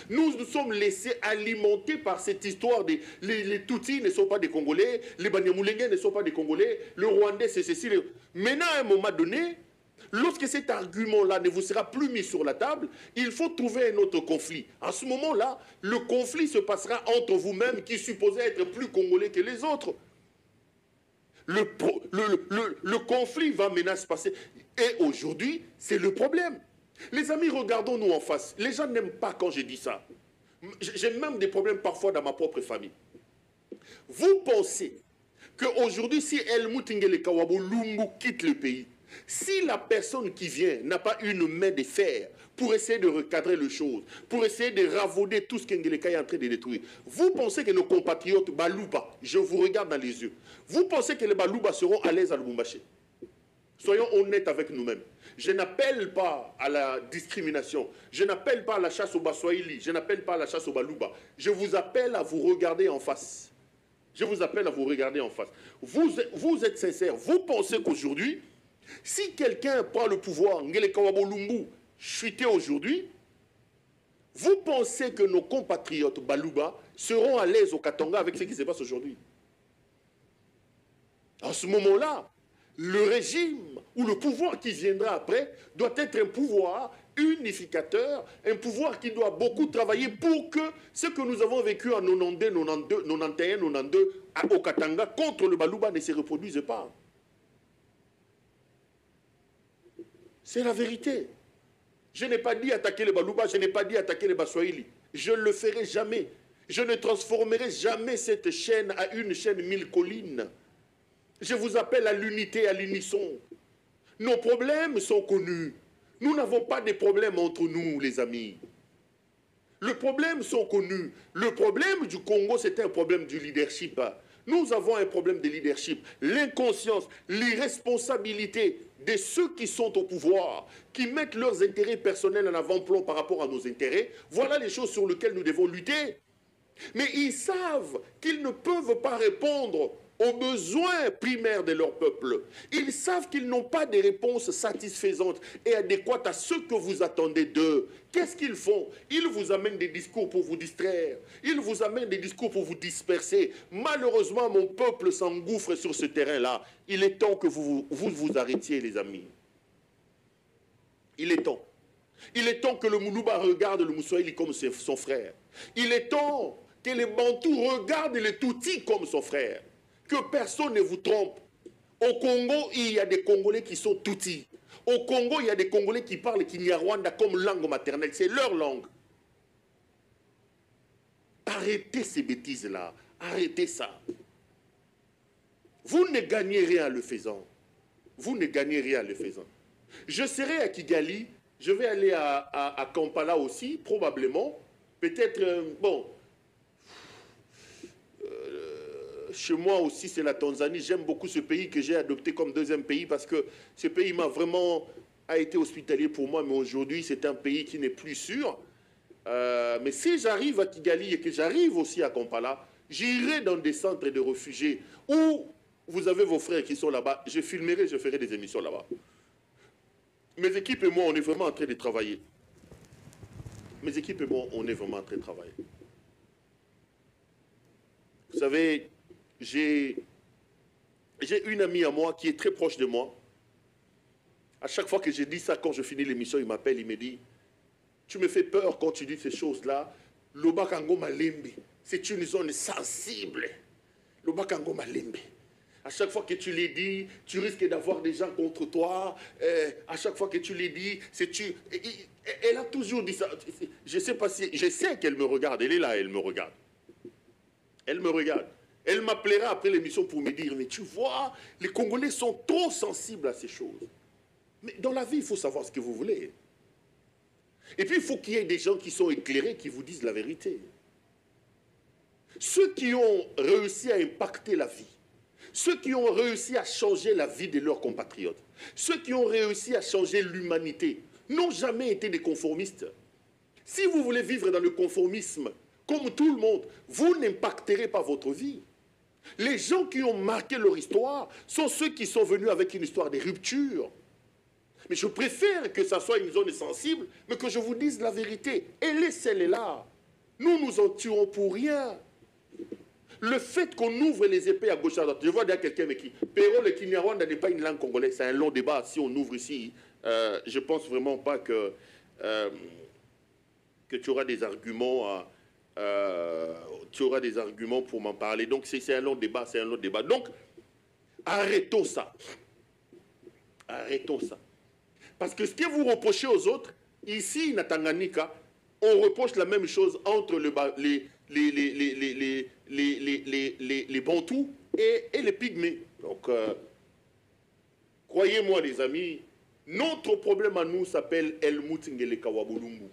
Nous nous sommes laissés alimenter par cette histoire des les Tutsis ne sont pas des Congolais, les Banyamulenge ne sont pas des Congolais, le Rwandais c'est ceci. Maintenant, à un moment donné, lorsque cet argument-là ne vous sera plus mis sur la table, il faut trouver un autre conflit. À ce moment-là, le conflit se passera entre vous-mêmes qui supposez être plus congolais que les autres. Le conflit va maintenant se passer. Et aujourd'hui, c'est le problème. Les amis, regardons-nous en face. Les gens n'aiment pas quand je dis ça. J'ai même des problèmes parfois dans ma propre famille. Vous pensez qu'aujourd'hui, si Helmut Ngelekawabo Lumbu quitte le pays, si la personne qui vient n'a pas une main de fer pour essayer de recadrer les choses, pour essayer de ravauder tout ce qu'Ngeleka est en train de détruire, vous pensez que nos compatriotes Balouba, je vous regarde dans les yeux, vous pensez que les Balouba seront à l'aise à Lubumbashi? Soyons honnêtes avec nous-mêmes. Je n'appelle pas à la discrimination, je n'appelle pas à la chasse au Baswahili, je n'appelle pas à la chasse au Balouba. Je vous appelle à vous regarder en face. Je vous appelle à vous regarder en face. Vous êtes sincères. Vous pensez qu'aujourd'hui, si quelqu'un prend le pouvoir, Ngelekawabo Lumbu, chuté aujourd'hui, vous pensez que nos compatriotes Balouba seront à l'aise au Katanga avec ce qui se passe aujourd'hui? En ce moment-là, le régime ou le pouvoir qui viendra après doit être un pouvoir unificateur, un pouvoir qui doit beaucoup travailler pour que ce que nous avons vécu en 92, 92, 91, 92 au Katanga contre le Balouba ne se reproduise pas. C'est la vérité. Je n'ai pas dit attaquer les Balouba, je n'ai pas dit attaquer les Baswahili. Je ne le ferai jamais. Je ne transformerai jamais cette chaîne à une chaîne mille collines. Je vous appelle à l'unité, à l'unisson. Nos problèmes sont connus. Nous n'avons pas de problèmes entre nous, les amis. Les problèmes sont connus. Le problème du Congo, c'est un problème du leadership. Nous avons un problème de leadership. L'inconscience, l'irresponsabilité de ceux qui sont au pouvoir, qui mettent leurs intérêts personnels en avant-plan par rapport à nos intérêts, voilà les choses sur lesquelles nous devons lutter. Mais ils savent qu'ils ne peuvent pas répondre aux besoins primaires de leur peuple. Ils savent qu'ils n'ont pas de réponses satisfaisantes et adéquates à ce que vous attendez d'eux. Qu'est-ce qu'ils font? Ils vous amènent des discours pour vous distraire. Ils vous amènent des discours pour vous disperser. Malheureusement, mon peuple s'engouffre sur ce terrain-là. Il est temps que vous arrêtiez, les amis. Il est temps. Il est temps que le Moulouba regarde le Moussoïli comme son frère. Il est temps que les Bantous regardent les Tutsis comme son frère. Que personne ne vous trompe. Au Congo, il y a des Congolais qui sont Tutsis. Au Congo, il y a des Congolais qui parlent Kinyarwanda comme langue maternelle. C'est leur langue. Arrêtez ces bêtises-là. Arrêtez ça. Vous ne gagnez rien en le faisant. Vous ne gagnez rien en le faisant. Je serai à Kigali. Je vais aller à Kampala aussi, probablement. Peut-être, bon... chez moi aussi, c'est la Tanzanie. J'aime beaucoup ce pays que j'ai adopté comme deuxième pays parce que ce pays a été hospitalier pour moi, mais aujourd'hui, c'est un pays qui n'est plus sûr. Mais si j'arrive à Kigali et que j'arrive aussi à Kampala, j'irai dans des centres de réfugiés où vous avez vos frères qui sont là-bas. Je filmerai, je ferai des émissions là-bas. Mes équipes et moi, on est vraiment en train de travailler. Mes équipes et moi, on est vraiment en train de travailler. Vous savez... J'ai une amie à moi qui est très proche de moi. À chaque fois que je dis ça, quand je finis l'émission, il m'appelle, il me dit « Tu me fais peur quand tu dis ces choses-là. Lobakango Malembe, c'est une zone sensible. Lobakango Malembe. À chaque fois que tu les dis, tu risques d'avoir des gens contre toi. À chaque fois que tu les dis, c'est tu... » Elle a toujours dit ça. Je sais pas si... Je sais qu'elle me regarde. Elle est là, elle me regarde. Elle me regarde. Elle m'appellera après l'émission pour me dire, mais tu vois, les Congolais sont trop sensibles à ces choses. Mais dans la vie, il faut savoir ce que vous voulez. Et puis, il faut qu'il y ait des gens qui sont éclairés, qui vous disent la vérité. Ceux qui ont réussi à impacter la vie, ceux qui ont réussi à changer la vie de leurs compatriotes, ceux qui ont réussi à changer l'humanité, n'ont jamais été des conformistes. Si vous voulez vivre dans le conformisme, comme tout le monde, vous n'impacterez pas votre vie. Les gens qui ont marqué leur histoire sont ceux qui sont venus avec une histoire de rupture. Mais je préfère que ça soit une zone sensible, mais que je vous dise la vérité. Elle est celle-là. nous en tuerons pour rien. Le fait qu'on ouvre les épées à gauche à droite, je vois derrière quelqu'un qui... Pero le Kinyarwanda n'est pas une langue congolaise, c'est un long débat. Si on ouvre ici, je ne pense vraiment pas que tu auras des arguments pour m'en parler. Donc c'est un long débat, c'est un long débat. Donc, arrêtons ça. Arrêtons ça. Parce que ce que vous reprochez aux autres, ici, na Tanganyika, on reproche la même chose entre les Bantous et les Pygmées. Donc, croyez-moi les amis, notre problème à nous s'appelle Helmut Ngele Kawabulumbu.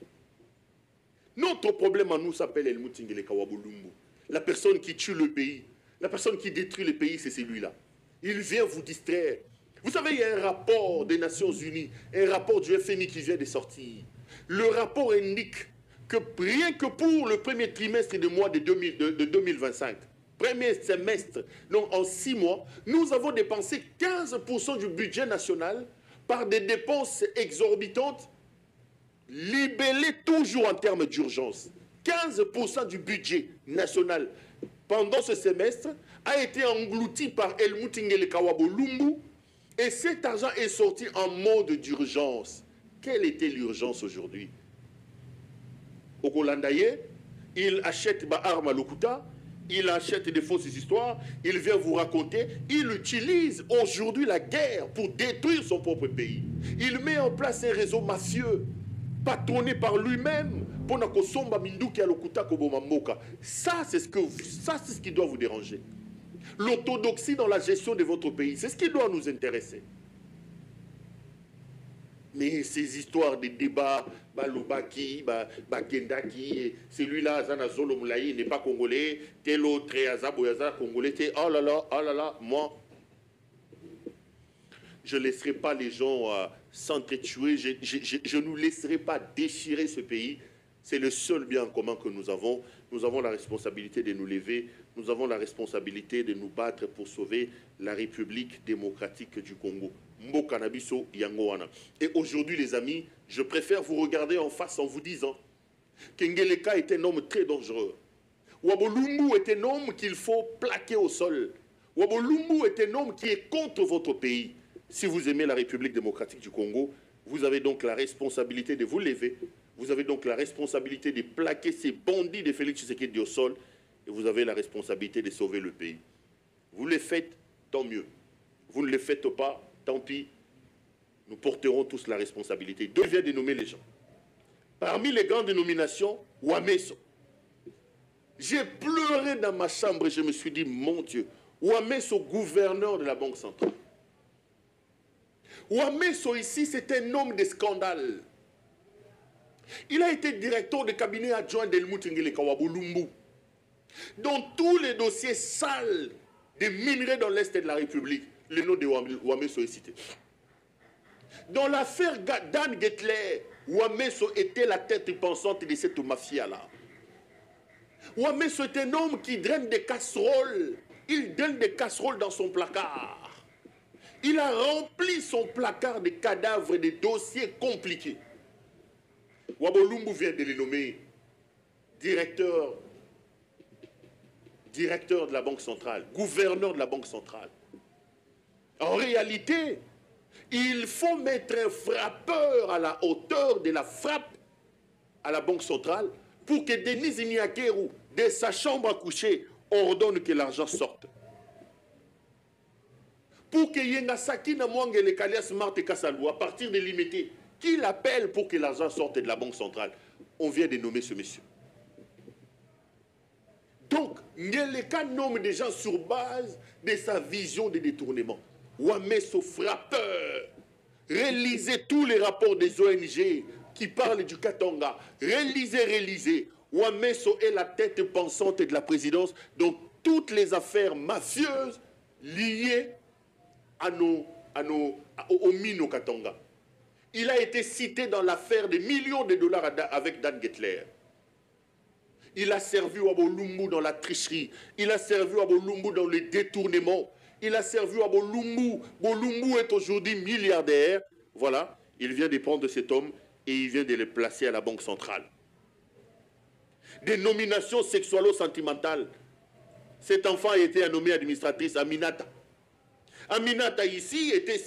Notre problème à nous s'appelle Helmut Ngele Kawabulumbu. La personne qui tue le pays, la personne qui détruit le pays, c'est celui-là. Il vient vous distraire. Vous savez, il y a un rapport des Nations Unies, un rapport du FMI qui vient de sortir. Le rapport indique que rien que pour le premier trimestre du mois de 2025, premier semestre, donc en 6 mois, nous avons dépensé 15% du budget national par des dépenses exorbitantes, libellées toujours en termes d'urgence. 15% du budget national pendant ce semestre a été englouti par Helmut Ngele Kawabulumbu et cet argent est sorti en mode d'urgence. Quelle était l'urgence aujourd'hui? Au Golandaye, il achète des armes à Lokuta, il achète des fausses histoires, il vient vous raconter, il utilise aujourd'hui la guerre pour détruire son propre pays. Il met en place un réseau mafieux, patronné par lui-même, pour Nakosomba Minduki à Lokuta Kobomamoka. Ça, c'est ce qui doit vous déranger. L'orthodoxie dans la gestion de votre pays, c'est ce qui doit nous intéresser. Mais ces histoires de débats, Balubaki, Bakendaki, celui-là, Zana Zolo Moulaï, n'est pas congolais, tel autre, Azaboyaza, congolais, oh là là, moi, je ne laisserai pas les gens s'entretuer, je ne laisserai pas déchirer ce pays. C'est le seul bien en commun que nous avons. Nous avons la responsabilité de nous lever, nous avons la responsabilité de nous battre pour sauver la République démocratique du Congo. Mbokanabiso Yangoana. Et aujourd'hui, les amis, je préfère vous regarder en face en vous disant qu'Ngeleka est un homme très dangereux. Wabolumbu est un homme qu'il faut plaquer au sol. Wabolumbu est un homme qui est contre votre pays. Si vous aimez la République démocratique du Congo, vous avez donc la responsabilité de vous lever. Vous avez donc la responsabilité de plaquer ces bandits de Félix Tshisekedi au sol. Et vous avez la responsabilité de sauver le pays. Vous le faites, tant mieux. Vous ne le faites pas, tant pis. Nous porterons tous la responsabilité. Dieu vient de nommer les gens. Parmi les grandes nominations, Wameso. J'ai pleuré dans ma chambre et je me suis dit, mon Dieu, Wameso, gouverneur de la Banque centrale. Wameso ici, c'est un homme de scandale. Il a été directeur de cabinet adjoint d'Helmut Ngele Kawabulumbu. Dans tous les dossiers sales des minerais dans l'Est de la République, le nom de Wameso est cité. Dans l'affaire Dan Getler, Wameso était la tête pensante de cette mafia-là. Wameso est un homme qui draine des casseroles. Il draine des casseroles dans son placard. Il a rempli son placard de cadavres et de dossiers compliqués. Wabolumbu vient de les nommer directeur de la Banque centrale, gouverneur de la Banque centrale. En réalité, il faut mettre un frappeur à la hauteur de la frappe à la Banque centrale pour que Denis Inyakeru, de sa chambre à coucher, ordonne que l'argent sorte. Pour que Yengasaki Namwangele Kalias Marte Kassalou, à partir de l'immédiat, qu'il appelle pour que l'argent sorte de la Banque centrale. On vient de nommer ce monsieur. Donc, Ngeleka nomme des gens sur base de sa vision de détournement. Wameso frappeur. Réalisez tous les rapports des ONG qui parlent du Katanga. Réalisez. Wameso est la tête pensante de la présidence dans toutes les affaires mafieuses liées aux mines au Katanga. Il a été cité dans l'affaire des millions de dollars avec Dan Getler. Il a servi Wabolumbu dans la tricherie. Il a servi Wabolumbu dans le détournement. Il a servi Wabolumbu. Bolumbu est aujourd'hui milliardaire. Voilà, il vient de prendre cet homme et il vient de le placer à la Banque centrale. des nominations sexualo-sentimentales. Cet enfant a été nommé administratrice, Aminata. Aminata ici était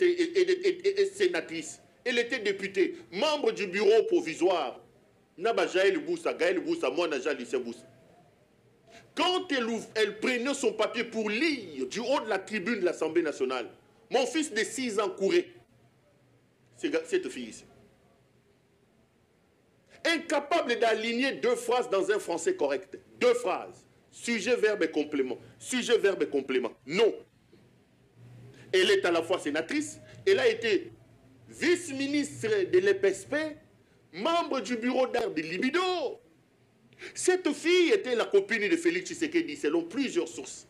sénatrice. Elle était députée, membre du bureau provisoire. Naba Gaël Boussa, moi Naja Lycée Boussa. Quand elle prenait son papier pour lire du haut de la tribune de l'Assemblée nationale, mon fils de 6 ans courait. Cette fille ici. Incapable d'aligner 2 phrases dans un français correct. 2 phrases. Sujet, verbe et complément. Sujet, verbe et complément. Non. Elle est à la fois sénatrice, elle a été vice-ministre de l'EPSP, membre du bureau d'art de Libido. Cette fille était la copine de Félix Tshisekedi, selon plusieurs sources.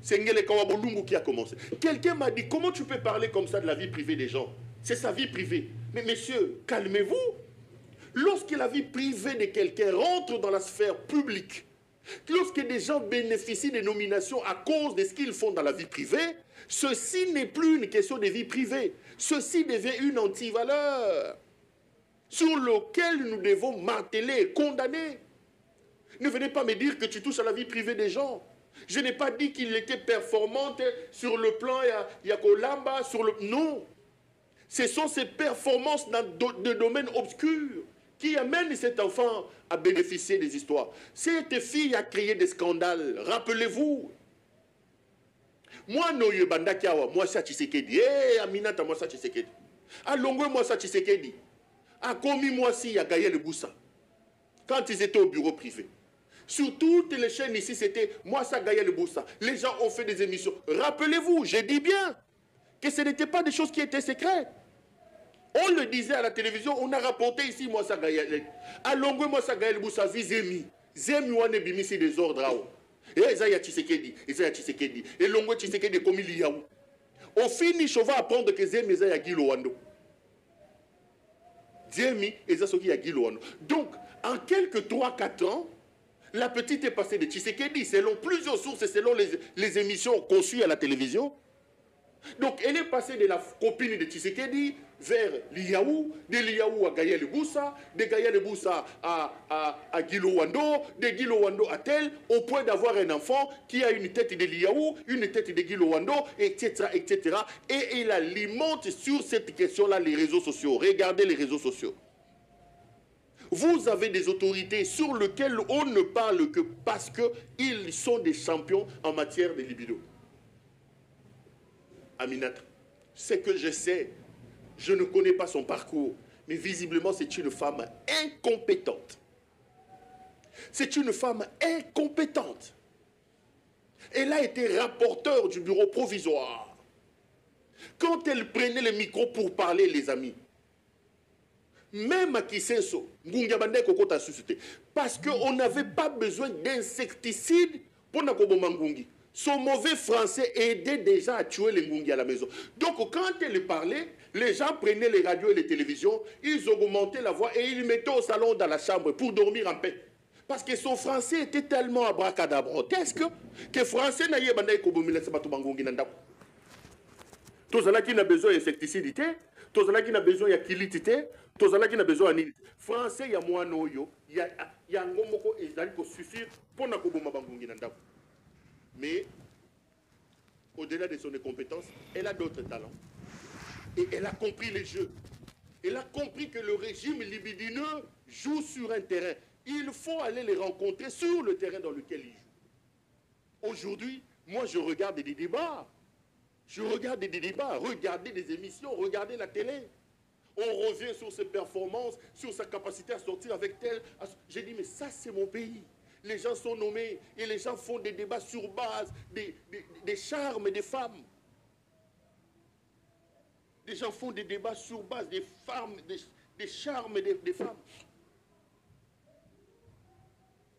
C'est Ngele Kawabolungu qui a commencé. Quelqu'un m'a dit, comment tu peux parler comme ça de la vie privée des gens? C'est sa vie privée. Mais messieurs, calmez-vous. Lorsque la vie privée de quelqu'un rentre dans la sphère publique, lorsque des gens bénéficient des nominations à cause de ce qu'ils font dans la vie privée, ceci n'est plus une question de vie privée. Ceci devient une antivaleur sur laquelle nous devons marteler et condamner. Ne venez pas me dire que tu touches à la vie privée des gens. Je n'ai pas dit qu'il était performant sur le plan Yakolamba, sur le... Non. Ce sont ces performances dans des domaines obscurs qui amènent cet enfant à bénéficier des histoires. Cette fille a créé des scandales. Rappelez-vous. Moi, Noye Bandakiawa, moi ça Tshisekedi. Eh, Aminata, moi ça Tshisekedi. Alongwe, moi ça Tshisekedi. Akomi, moi si, il y a Gaël Boussa. Quand ils étaient au bureau privé. Sur toutes les chaînes ici, c'était moi ça Gaël Boussa. Les gens ont fait des émissions. Rappelez-vous, j'ai dit bien que ce n'était pas des choses qui étaient secrètes. On le disait à la télévision, on a rapporté ici moi ça Gaël. Alongwe, moi ça Gaël Boussa, Zemi. Zemi wane bimisi des ordres. Et Isaiah Tshisekedi, et Longo Tshisekedi comme il y a. Au finish, on va apprendre que Zemi Isaiah Gilo Wando. Zemi Isaiah Gilo Wando. Donc, en quelques 3-4 ans, la petite est passée de Tshisekedi, selon plusieurs sources et selon les émissions conçues à la télévision. Donc, elle est passée de la copine de Tshisekedi vers Liaou, de Liaou à Gaël Boussa, de Gaël Boussa à Gilo Wando, de Gilo Wando à tel, au point d'avoir un enfant qui a une tête de Liaou, une tête de Gilo Wando, etc., etc. Et il alimente sur cette question-là les réseaux sociaux. Regardez les réseaux sociaux. Vous avez des autorités sur lesquelles on ne parle que parce qu'ils sont des champions en matière de libido. Aminata, c'est que je sais, je ne connais pas son parcours, mais visiblement c'est une femme incompétente. C'est une femme incompétente. Elle a été rapporteure du bureau provisoire. Quand elle prenait le micro pour parler, les amis, même à Kisenso, parce qu'on n'avait pas besoin d'insecticides pour Nakoboma Ngungi. Son mauvais français aidait déjà à tuer les Ngungi à la maison. Donc quand elle parlait, les gens prenaient les radios et les télévisions, ils augmentaient la voix et ils mettaient au salon dans la chambre pour dormir en paix. Parce que son français était tellement abracadabrotesque que français n'a pas besoin tout cela qui n'a besoin d'insecticide, tout cela qui n'a besoin de kilitité, tout cela qui n'a besoin de français, il y a moins noyo, il y a un gomoko et il faut suffire pour na koboma bangungi nanda. Mais au-delà de son incompétence, elle a d'autres talents. Et elle a compris les jeux. Elle a compris que le régime libidineux joue sur un terrain. Il faut aller les rencontrer sur le terrain dans lequel ils jouent. Aujourd'hui, moi je regarde des débats. Je regarde des débats, regardez des émissions, regardez la télé. On revient sur ses performances, sur sa capacité à sortir avec tel. J'ai dit, mais ça c'est mon pays. Les gens sont nommés et les gens font des débats sur base des charmes des femmes. Les gens font des débats sur base des femmes, des charmes des femmes.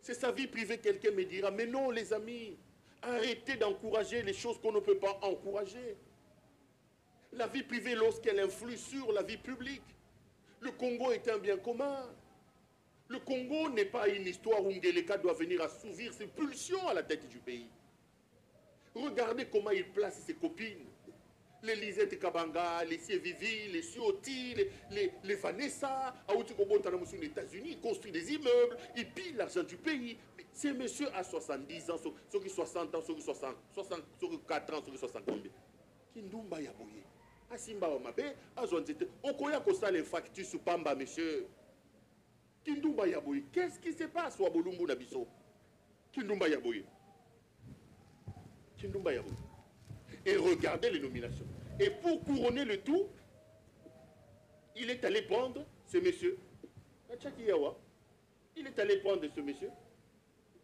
C'est sa vie privée, quelqu'un me dira, mais non les amis, arrêtez d'encourager les choses qu'on ne peut pas encourager. La vie privée, lorsqu'elle influe sur la vie publique, le Congo est un bien commun. Le Congo n'est pas une histoire où Ngeleka doit venir assouvir ses pulsions à la tête du pays. Regardez comment il place ses copines. les Lisette Kabanga, les Sievivi, les Sioti, les Vanessa, aux États-Unis, il construit des immeubles, il pille l'argent du pays. Ces messieurs à 70 ans, ceux qui 60 ans, ceux qui 60, 64 ans, ceux qui 60 ans, qui n'ont yaboye. Asimba Omabe, Azonzete, Okoya Kosa les factures sous Pamba, monsieur. Kindumba Yaboye. Qu'est-ce qui se passe, Wabolumbu Nabiso? Kindumba Yaboye. Kindumba Yaboye. Et regardez les nominations. Et pour couronner le tout, il est allé prendre ce monsieur, il est allé prendre ce monsieur,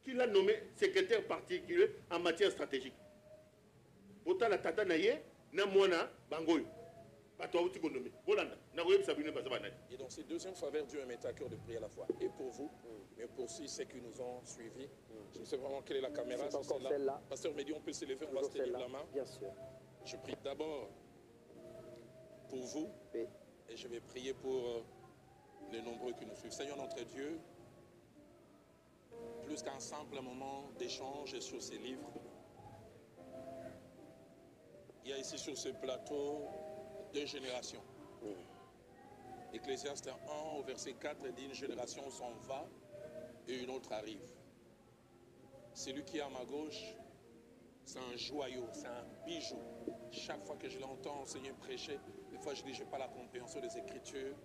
qu'il a nommé secrétaire particulier en matière stratégique. Pourtant, la tata naye, na mwana bangoyo. Et donc, cette deuxième faveur, Dieu m'est à cœur de prier à la fois. Et pour vous, mais pour ceux qui nous ont suivis. Je ne sais vraiment quelle est la caméra. C'est encore celle-là. Pasteur Mehdi, on peut se lever, on va se tenir la main. Bien sûr. Je prie d'abord pour vous. Oui. Et je vais prier pour les nombreux qui nous suivent. Seigneur notre Dieu, plus qu'un simple moment d'échange sur ces livres, il y a ici sur ce plateau 2 générations. Ecclésiaste 1 au verset 4 dit: une génération s'en va et une autre arrive. Celui qui est à ma gauche, c'est un joyau, c'est un bijou. Chaque fois que je l'entends, Seigneur, prêcher, des fois je dis, je n'ai pas la compréhension des Écritures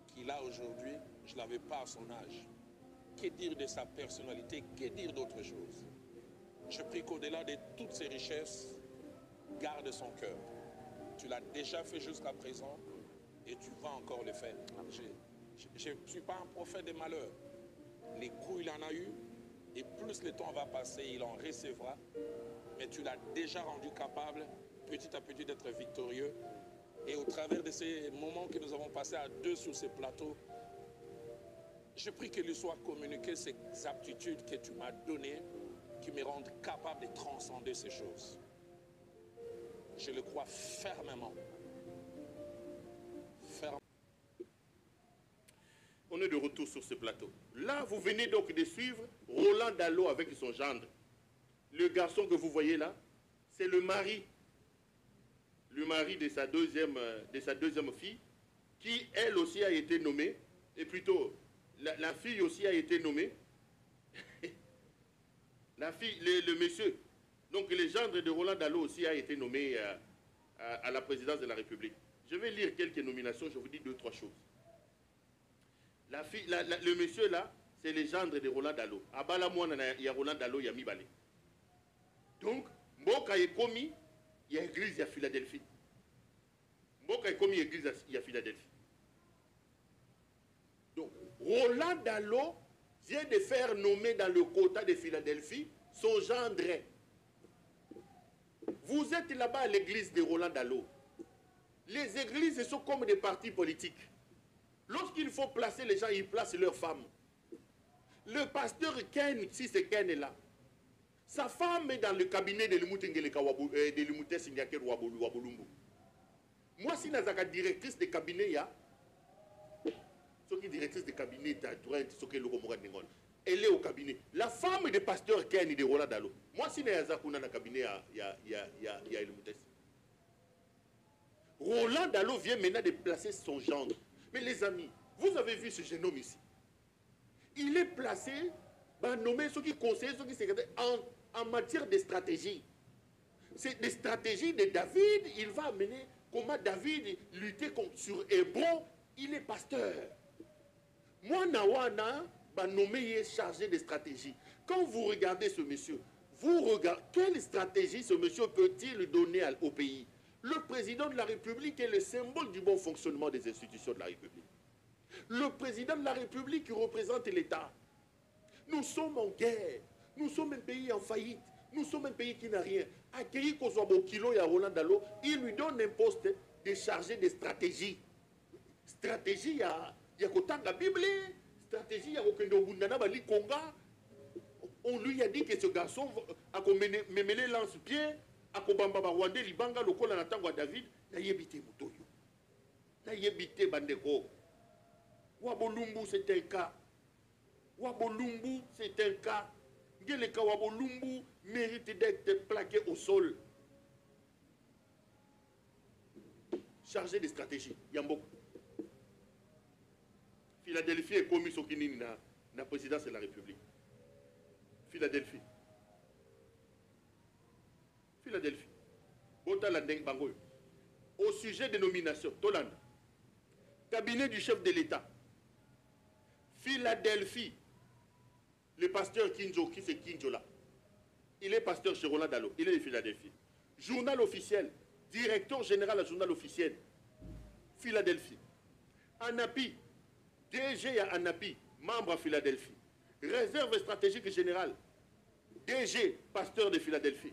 qu'il a aujourd'hui, je ne l'avais pas à son âge. Que dire de sa personnalité, que dire d'autre chose? Je prie qu'au-delà de toutes ces richesses, garde son cœur. Tu l'as déjà fait jusqu'à présent et tu vas encore le faire. Je ne suis pas un prophète de malheur. Les coups, il en a eu, et plus le temps va passer, il en recevra. Mais tu l'as déjà rendu capable, petit à petit, d'être victorieux. Et au travers de ces moments que nous avons passés à 2 sur ces plateaux, je prie qu'il lui soit communiqué ces aptitudes que tu m'as données, qui me rendent capable de transcender ces choses. Je le crois fermement. On est de retour sur ce plateau. Là, vous venez donc de suivre Roland Dallot avec son gendre. Le garçon que vous voyez là, c'est le mari de sa deuxième fille, qui elle aussi a été nommée, et plutôt la fille aussi a été nommée. La fille, le monsieur, donc le gendre de Roland Dallot aussi a été nommé à la présidence de la République. Je vais lire quelques nominations, je vous dis 2-3 choses. Le monsieur là, c'est le gendre de Roland Dallot. À Balamouana, il y a Roland Dallot, il y a Mibale. Donc, Mboka est commis, il y a l'église à Philadelphie. Mboka est commis, il y a l'église à Philadelphie. Donc, Roland Dallot vient de faire nommer dans le quota de Philadelphie son gendre. Vous êtes là-bas à l'église de Roland Dallot. Les églises sont comme des partis politiques. Lorsqu'il faut placer les gens, ils placent leurs femmes. Le pasteur Ken, si c'est Ken est là, sa femme est dans le cabinet de l'Imoutes Sinyaker Wabolumbu. Moi, si je suis directrice de cabinet, il y a une directrice de cabinet, elle est au cabinet. La femme du pasteur Ken de Roland Dallot. Moi, si je suis dans le cabinet, il y a l'Imoutes. Roland Dallot vient maintenant de placer son gendre. Mais les amis, vous avez vu ce jeune homme ici. Il est placé, nommé ceux qui conseillent, ceux qui secrétaires en matière de stratégie. C'est des stratégies de David. Il va amener comment David lutter sur Hébron. Il est pasteur. Moi, Nawana, nommé est chargé de stratégie. Quand vous regardez ce monsieur, vous regardez quelle stratégie ce monsieur peut-il donner au pays? Le président de la République est le symbole du bon fonctionnement des institutions de la République. Le président de la République qui représente l'État. Nous sommes en guerre. Nous sommes un pays en faillite. Nous sommes un pays qui n'a rien. Accueilli Kozwabokilo et à Roland Dallot, il lui donne un poste de chargé de stratégie. Stratégie, il y a Kotanga Bible. Stratégie, il y a Okendobundana Bali Konga. On lui a dit que ce garçon a mené lance-pied. Akobamba Rwanda libanga lokola na tango David na yebite mutoyo na yebite bandeko Wabolumbu c'est un cas. Wabolumbu c'est un cas. Ngeleka Wabolumbu mérite d'être plaqué au sol. chargé de stratégie. Yambo. Philadelphie est commis au Kinini na la présidence de la République. Philadelphie. Philadelphie. Au sujet des nominations, Toland. Cabinet du chef de l'État. Philadelphie. Le pasteur Kinjo, qui c'est Kinjo là? Il est pasteur chez Roland Dalo. Il est de Philadelphie. Journal officiel. Directeur général du journal officiel. Philadelphie. ANAPI. DG à ANAPI. Membre à Philadelphie. Réserve stratégique générale. DG, pasteur de Philadelphie.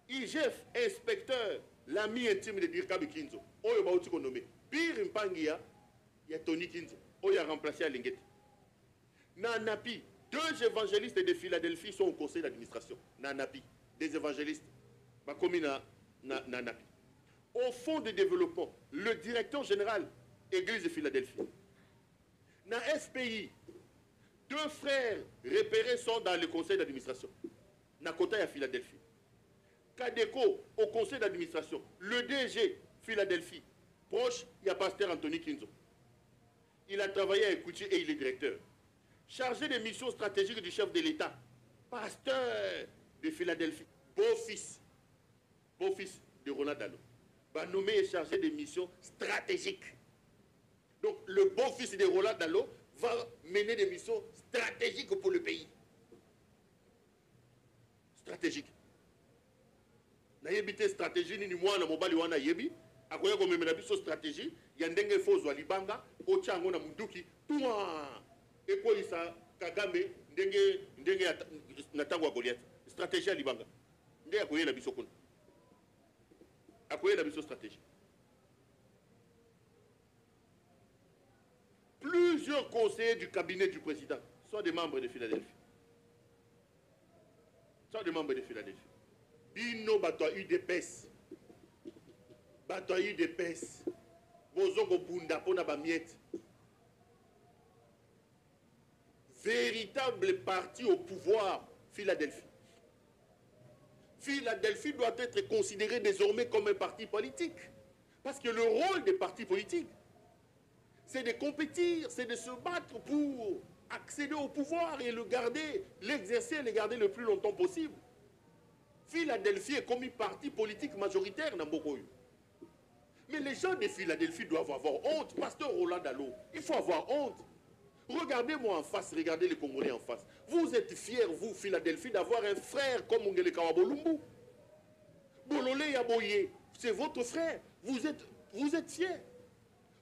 IGF, inspecteur, l'ami intime de Dirkabi Kinzo. Oyo Baouti nommé. Pire Mpangia, il y a Tony Kinzo. Oyo a remplacé Alingeti. Nanapi, 2 évangélistes de Philadelphie sont au conseil d'administration. Nanapi, des évangélistes. Ma commune Nanapi. Au fonds de développement, le directeur général, Église de Philadelphie. Na FPI, 2 frères repérés sont dans le conseil d'administration. Nakota à Philadelphie. Kadeko au conseil d'administration. Le DG Philadelphie. Proche, il y a pasteur Anthony Kinzo. Il a travaillé à Ekouti et il est directeur. Chargé des missions stratégiques du chef de l'État. Pasteur de Philadelphie. Beau-fils de Roland Dalo. Va nommer et chargé des missions stratégiques. Donc le beau-fils de Roland Dalo va mener des missions stratégiques pour le pays. Stratégique. Nayebi te stratégie ni moi na mobali wana yebi akoya ko memela biso stratégie ya ndenge fozwa libanga ochango na munduki tuma ekolisa Kagame ndenge na tango ya Goliath stratégie ya libanga ndenge akoyela biso kuna akoyela biso stratégie. Plusieurs conseillers du cabinet du président sont des membres de Philadelphie. Bino bato UDPS. Bato UDPS. Bozongo bunda pona ba miette. Véritable parti au pouvoir, Philadelphie. Philadelphie doit être considéré désormais comme un parti politique. Parce que le rôle des partis politiques, c'est de compétir, c'est de se battre pour accéder au pouvoir et le garder, l'exercer et le garder le plus longtemps possible. Philadelphie est comme un parti politique majoritaire dans Bokoyo. Mais les gens de Philadelphie doivent avoir honte. Pasteur Roland Dalo, il faut avoir honte. Regardez-moi en face, regardez les Congolais en face. Vous êtes fiers, vous, Philadelphie, d'avoir un frère comme Ngele Kawabolumbu. Bolole Yaboye, c'est votre frère. Vous êtes fiers.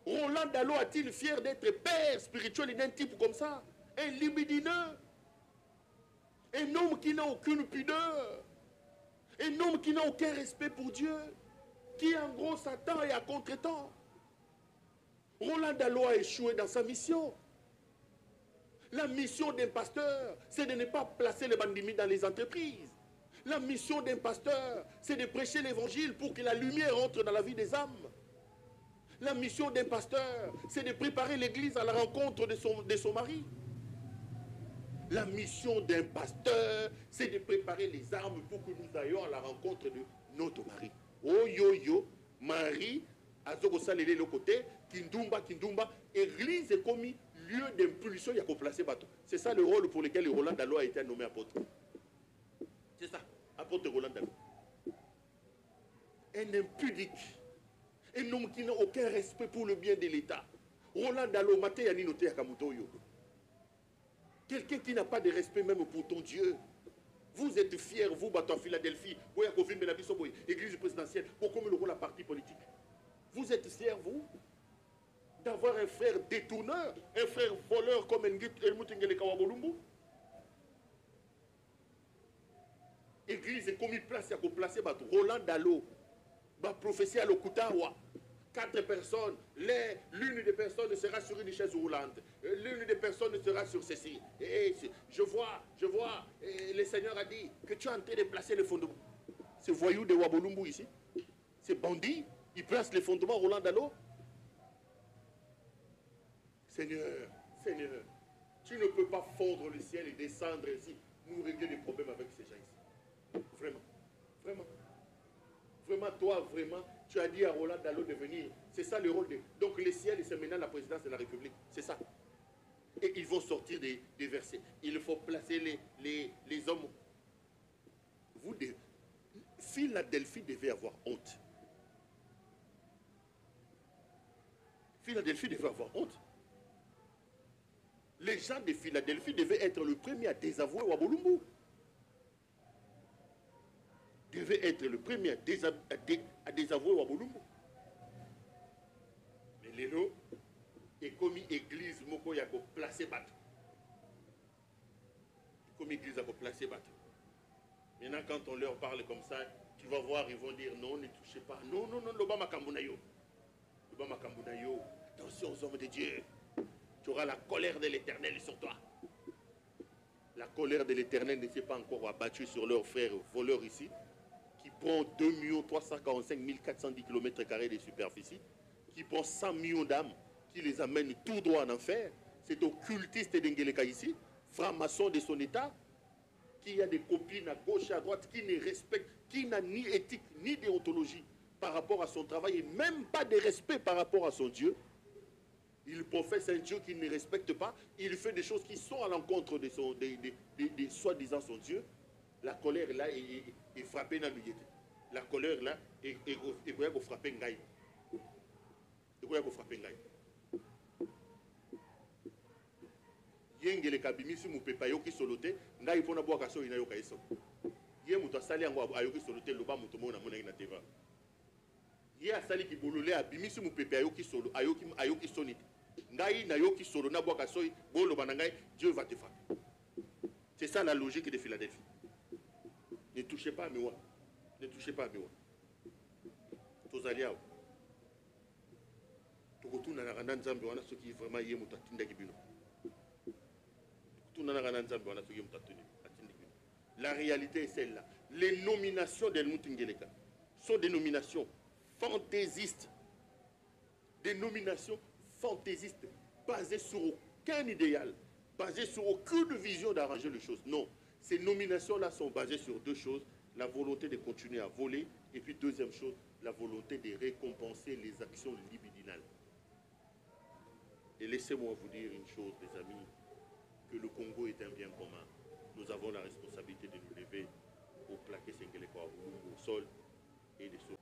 Roland Dalo a-t-il fier d'être père spirituel d'un type comme ça? Un libidineux. Un homme qui n'a aucune pudeur. Un homme qui n'a aucun respect pour Dieu. Qui en gros Satan et à contre-temps. Roland Dalo a échoué dans sa mission. La mission d'un pasteur, c'est de ne pas placer les bandits dans les entreprises. La mission d'un pasteur, c'est de prêcher l'évangile pour que la lumière entre dans la vie des âmes. La mission d'un pasteur, c'est de préparer l'église à la rencontre de son mari. La mission d'un pasteur, c'est de préparer les armes pour que nous ayons à la rencontre de notre mari. Oh yo yo, Marie, Azoko Salele le côté, Kindumba, église est commis lieu d'impulsion, il y a qu'on placer bateau. C'est ça le rôle pour lequel Roland Dalo a été nommé apôtre. C'est ça, apôtre Roland Dalo. Un impudique. Un homme qui n'a aucun respect pour le bien de l'État. Roland Dalo, Maté Yaninote Yakamutoyo. Quelqu'un qui n'a pas de respect même pour ton Dieu. Vous êtes fiers, vous, bateau à Philadelphie, église présidentielle, pour comme le rôle à parti politique. Vous êtes fiers, vous, d'avoir un frère détourneur, un frère voleur comme Helmut Ngele Kawabolumbu. Église est comme il place, il y a placé Roland Dalo, prophétie à l'Okutawa. 4 personnes, l'une des personnes sera sur une chaise roulante, l'une des personnes sera sur ceci. Et je vois, et le Seigneur a dit que tu es en train de placer les fondements. Ce voyou de Wabolumbu ici, ce bandit, il place les fondements Roland Dalo. Seigneur, tu ne peux pas fondre le ciel et descendre ici, nous régler les problèmes avec ces gens ici. Vraiment. Vraiment, toi, vraiment, tu as dit à Roland Dalo de venir. C'est ça le rôle de... Donc les ciels, c'est maintenant la présidence de la République. C'est ça. Et ils vont sortir des versets. Il faut placer les hommes. Vous devez... Philadelphie devait avoir honte. Philadelphie devait avoir honte. Les gens de Philadelphie devaient être le premier à désavouer Wabolumbu. Devait être le premier à désavouer Wabolumbu. Mais les lots, et comme église, moko ya ko placer bateau. Comme église a ko placer bateau. Maintenant, quand on leur parle comme ça, tu vas voir, ils vont dire non, ne touchez pas. Non, non, non, l'Obama Kambunayo. L'Obama Kambunayo. Attention aux hommes de Dieu. Tu auras la colère de l'Éternel sur toi. La colère de l'Éternel ne s'est pas encore abattue sur leurs frères voleurs ici, qui prend 2 345 410 km² de superficie, qui prend 100 millions d'âmes, qui les amène tout droit en enfer. C'est occultiste d'Engeleka ici, franc-maçon de son État, qui a des copines à gauche et à droite, qui ne respecte, qui n'a ni éthique ni déontologie par rapport à son travail, et même pas de respect par rapport à son Dieu. Il professe un Dieu qu'il ne respecte pas. Il fait des choses qui sont à l'encontre de soi-disant son Dieu. La colère là est frappée dans le yété. La colère là est frappée ngaï. Est frappée ngaï. Yengele kabimisi mupepa yoki solote ngaï pona boa kaso ina yoka eso. Ye muto asali yango ayoki solote loba muto mona mona ina teva. Ye asali ki bolole abimisi mupepa yoki solo ayoki sonite. Ngaï na yoki solo na boa kaso bolo banangai Dieu va te frapper. C'est ça la logique de Philadelphie. Ne touchez pas à Miwa. Ne touchez pas à Miwa. Tozaliao. Tokotuna na randa nzambe wana soki vraiment yé muto atinda kibino. La réalité est celle-là. Les nominations d'Helmut Ngeleka sont des nominations fantaisistes. Des nominations fantaisistes basées sur aucun idéal, basées sur aucune vision d'arranger les choses. Non. Ces nominations-là sont basées sur deux choses. La volonté de continuer à voler et puis deuxième chose, la volonté de récompenser les actions libidinales. Et laissez-moi vous dire une chose, les amis, que le Congo est un bien commun. Nous avons la responsabilité de nous lever pour plaquer Sengeleko au sol et de sauver.